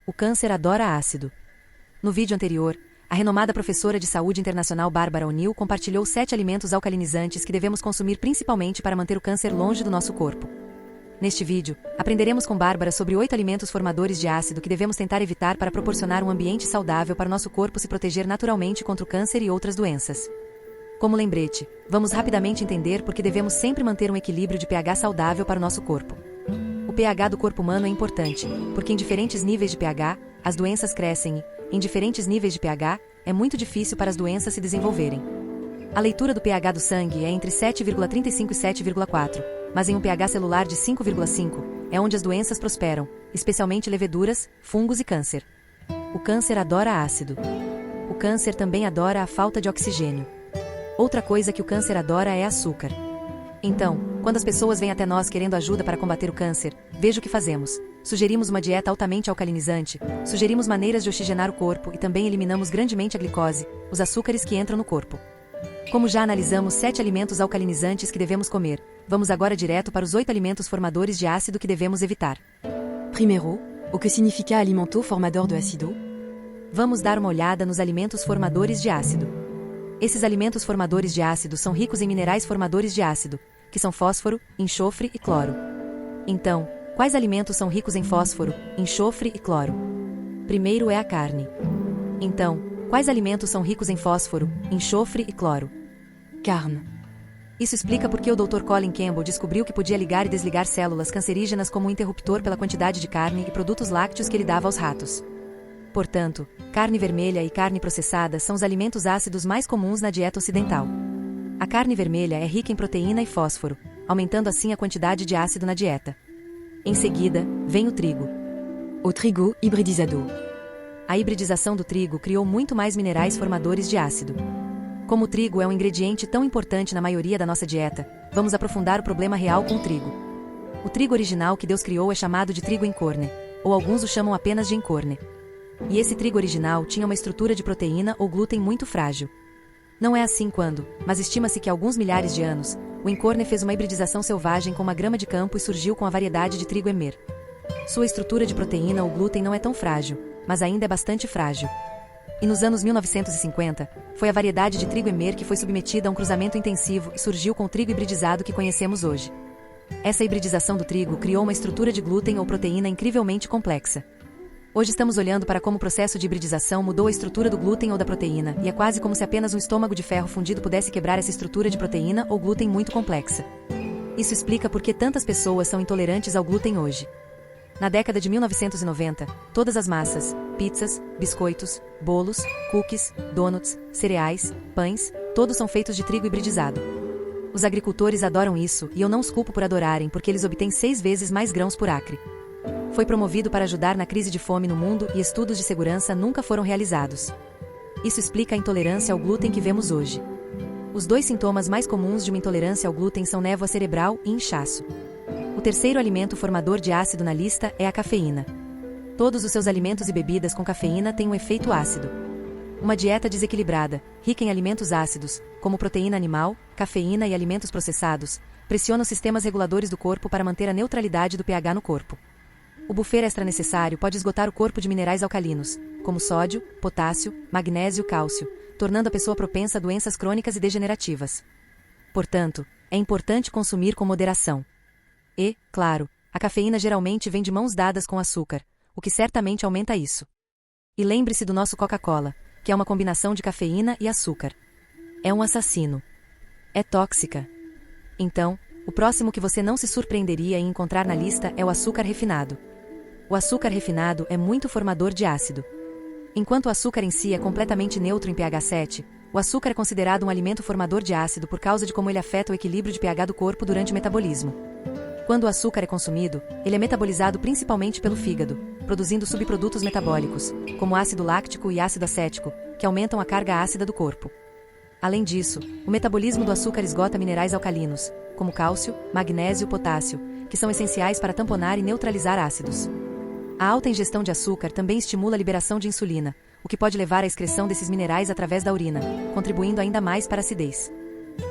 O câncer adora ácido. No vídeo anterior, a renomada professora de saúde internacional Barbara O'Neill compartilhou 7 alimentos alcalinizantes que devemos consumir principalmente para manter o câncer longe do nosso corpo. Neste vídeo, aprenderemos com Bárbara sobre 8 alimentos formadores de ácido que devemos tentar evitar para proporcionar um ambiente saudável para o nosso corpo se proteger naturalmente contra o câncer e outras doenças. Como lembrete, vamos rapidamente entender por que devemos sempre manter um equilíbrio de pH saudável para o nosso corpo. O pH do corpo humano é importante, porque em diferentes níveis de pH, as doenças crescem e, em diferentes níveis de pH, é muito difícil para as doenças se desenvolverem. A leitura do pH do sangue é entre 7,35 e 7,4, mas em um pH celular de 5,5, é onde as doenças prosperam, especialmente leveduras, fungos e câncer. O câncer adora ácido. O câncer também adora a falta de oxigênio. Outra coisa que o câncer adora é açúcar. Então, quando as pessoas vêm até nós querendo ajuda para combater o câncer, veja o que fazemos. Sugerimos uma dieta altamente alcalinizante, sugerimos maneiras de oxigenar o corpo e também eliminamos grandemente a glicose, os açúcares que entram no corpo. Como já analisamos 7 alimentos alcalinizantes que devemos comer, vamos agora direto para os 8 alimentos formadores de ácido que devemos evitar. Primeiro, o que significa alimento formador de ácido? Vamos dar uma olhada nos alimentos formadores de ácido. Esses alimentos formadores de ácido são ricos em minerais formadores de ácido, que são fósforo, enxofre e cloro. Então, quais alimentos são ricos em fósforo, enxofre e cloro? Primeiro é a carne. Então, quais alimentos são ricos em fósforo, enxofre e cloro? Carne. Isso explica por que o Dr. Colin Campbell descobriu que podia ligar e desligar células cancerígenas como um interruptor pela quantidade de carne e produtos lácteos que ele dava aos ratos. Portanto, carne vermelha e carne processada são os alimentos ácidos mais comuns na dieta ocidental. A carne vermelha é rica em proteína e fósforo, aumentando assim a quantidade de ácido na dieta. Em seguida, vem o trigo. O trigo hibridizado. A hibridização do trigo criou muito mais minerais formadores de ácido. Como o trigo é um ingrediente tão importante na maioria da nossa dieta, vamos aprofundar o problema real com o trigo. O trigo original que Deus criou é chamado de trigo incorne, ou alguns o chamam apenas de incorne. E esse trigo original tinha uma estrutura de proteína ou glúten muito frágil. Não é assim quando, mas estima-se que há alguns milhares de anos, o incorne fez uma hibridização selvagem com uma grama de campo e surgiu com a variedade de trigo Emmer. Sua estrutura de proteína ou glúten não é tão frágil, mas ainda é bastante frágil. E nos anos 1950, foi a variedade de trigo Emmer que foi submetida a um cruzamento intensivo e surgiu com o trigo hibridizado que conhecemos hoje. Essa hibridização do trigo criou uma estrutura de glúten ou proteína incrivelmente complexa. Hoje estamos olhando para como o processo de hibridização mudou a estrutura do glúten ou da proteína, e é quase como se apenas um estômago de ferro fundido pudesse quebrar essa estrutura de proteína ou glúten muito complexa. Isso explica por que tantas pessoas são intolerantes ao glúten hoje. Na década de 1990, todas as massas, pizzas, biscoitos, bolos, cookies, donuts, cereais, pães, todos são feitos de trigo hibridizado. Os agricultores adoram isso e eu não os culpo por adorarem porque eles obtêm 6 vezes mais grãos por acre. Foi promovido para ajudar na crise de fome no mundo e estudos de segurança nunca foram realizados. Isso explica a intolerância ao glúten que vemos hoje. Os 2 sintomas mais comuns de uma intolerância ao glúten são névoa cerebral e inchaço. O terceiro alimento formador de ácido na lista é a cafeína. Todos os seus alimentos e bebidas com cafeína têm um efeito ácido. Uma dieta desequilibrada, rica em alimentos ácidos, como proteína animal, cafeína e alimentos processados, pressiona os sistemas reguladores do corpo para manter a neutralidade do pH no corpo. O buffet extra necessário pode esgotar o corpo de minerais alcalinos, como sódio, potássio, magnésio e cálcio, tornando a pessoa propensa a doenças crônicas e degenerativas. Portanto, é importante consumir com moderação. E, claro, a cafeína geralmente vem de mãos dadas com açúcar, o que certamente aumenta isso. E lembre-se do nosso Coca-Cola, que é uma combinação de cafeína e açúcar. É um assassino. É tóxica. Então, o próximo que você não se surpreenderia em encontrar na lista é o açúcar refinado. O açúcar refinado é muito formador de ácido. Enquanto o açúcar em si é completamente neutro em pH 7, o açúcar é considerado um alimento formador de ácido por causa de como ele afeta o equilíbrio de pH do corpo durante o metabolismo. Quando o açúcar é consumido, ele é metabolizado principalmente pelo fígado, produzindo subprodutos metabólicos, como ácido láctico e ácido acético, que aumentam a carga ácida do corpo. Além disso, o metabolismo do açúcar esgota minerais alcalinos, como cálcio, magnésio e potássio, que são essenciais para tamponar e neutralizar ácidos. A alta ingestão de açúcar também estimula a liberação de insulina, o que pode levar à excreção desses minerais através da urina, contribuindo ainda mais para a acidez.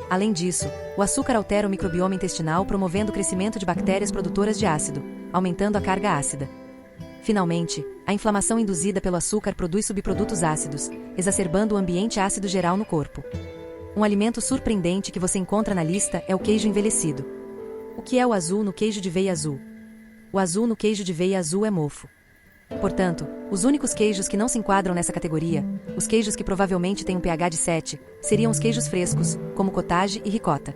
Além disso, o açúcar altera o microbioma intestinal, promovendo o crescimento de bactérias produtoras de ácido, aumentando a carga ácida. Finalmente, A inflamação induzida pelo açúcar produz subprodutos ácidos, exacerbando o ambiente ácido geral no corpo. Um alimento surpreendente que você encontra na lista é o queijo envelhecido. O que é o azul no queijo de veia azul? O azul no queijo de veia azul é mofo. Portanto, os únicos queijos que não se enquadram nessa categoria, os queijos que provavelmente têm um pH de 7, seriam os queijos frescos, como cottage e ricota.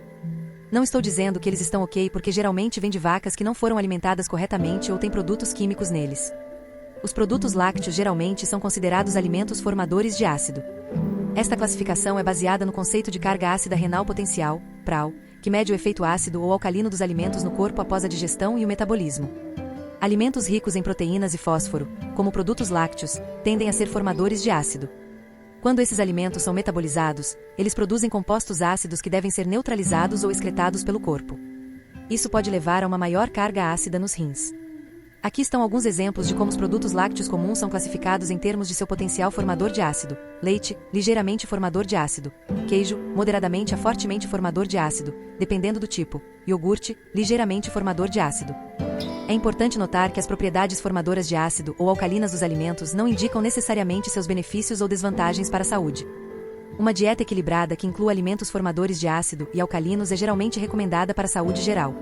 Não estou dizendo que eles estão ok porque geralmente vêm de vacas que não foram alimentadas corretamente ou têm produtos químicos neles. Os produtos lácteos geralmente são considerados alimentos formadores de ácido. Esta classificação é baseada no conceito de carga ácida renal potencial, PRAL, que mede o efeito ácido ou alcalino dos alimentos no corpo após a digestão e o metabolismo. Alimentos ricos em proteínas e fósforo, como produtos lácteos, tendem a ser formadores de ácido. Quando esses alimentos são metabolizados, eles produzem compostos ácidos que devem ser neutralizados ou excretados pelo corpo. Isso pode levar a uma maior carga ácida nos rins. Aqui estão alguns exemplos de como os produtos lácteos comuns são classificados em termos de seu potencial formador de ácido. Leite, ligeiramente formador de ácido. Queijo, moderadamente a fortemente formador de ácido, dependendo do tipo. Iogurte, ligeiramente formador de ácido. É importante notar que as propriedades formadoras de ácido ou alcalinas dos alimentos não indicam necessariamente seus benefícios ou desvantagens para a saúde. Uma dieta equilibrada que inclua alimentos formadores de ácido e alcalinos é geralmente recomendada para a saúde geral.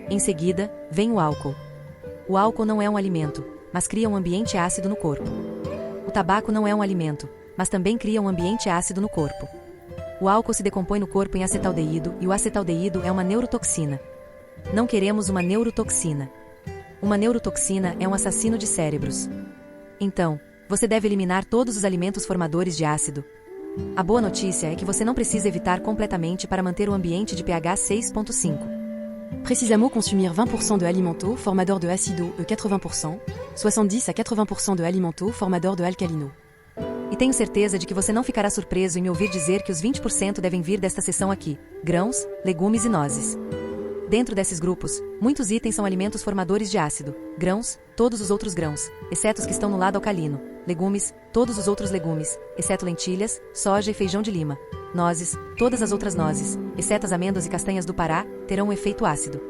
Em seguida, vem o álcool. O álcool não é um alimento, mas cria um ambiente ácido no corpo. O tabaco não é um alimento, mas também cria um ambiente ácido no corpo. O álcool se decompõe no corpo em acetaldeído e o acetaldeído é uma neurotoxina. Não queremos uma neurotoxina. Uma neurotoxina é um assassino de cérebros. Então, você deve eliminar todos os alimentos formadores de ácido. A boa notícia é que você não precisa evitar completamente para manter o ambiente de pH 6.5. Précisément consommer 20% de alimento formador de acido e 80%, 70 a 80% de alimento formador de alcalino. E tenho certeza de que você não ficará surpreso em me ouvir dizer que os 20% devem vir desta seção aqui: grãos, legumes e nozes. Dentro desses grupos, muitos itens são alimentos formadores de ácido. Grãos, todos os outros grãos, exceto os que estão no lado alcalino. Legumes, todos os outros legumes, exceto lentilhas, soja e feijão de lima. Nozes, todas as outras nozes, exceto as amêndoas e castanhas do Pará, terão um efeito ácido.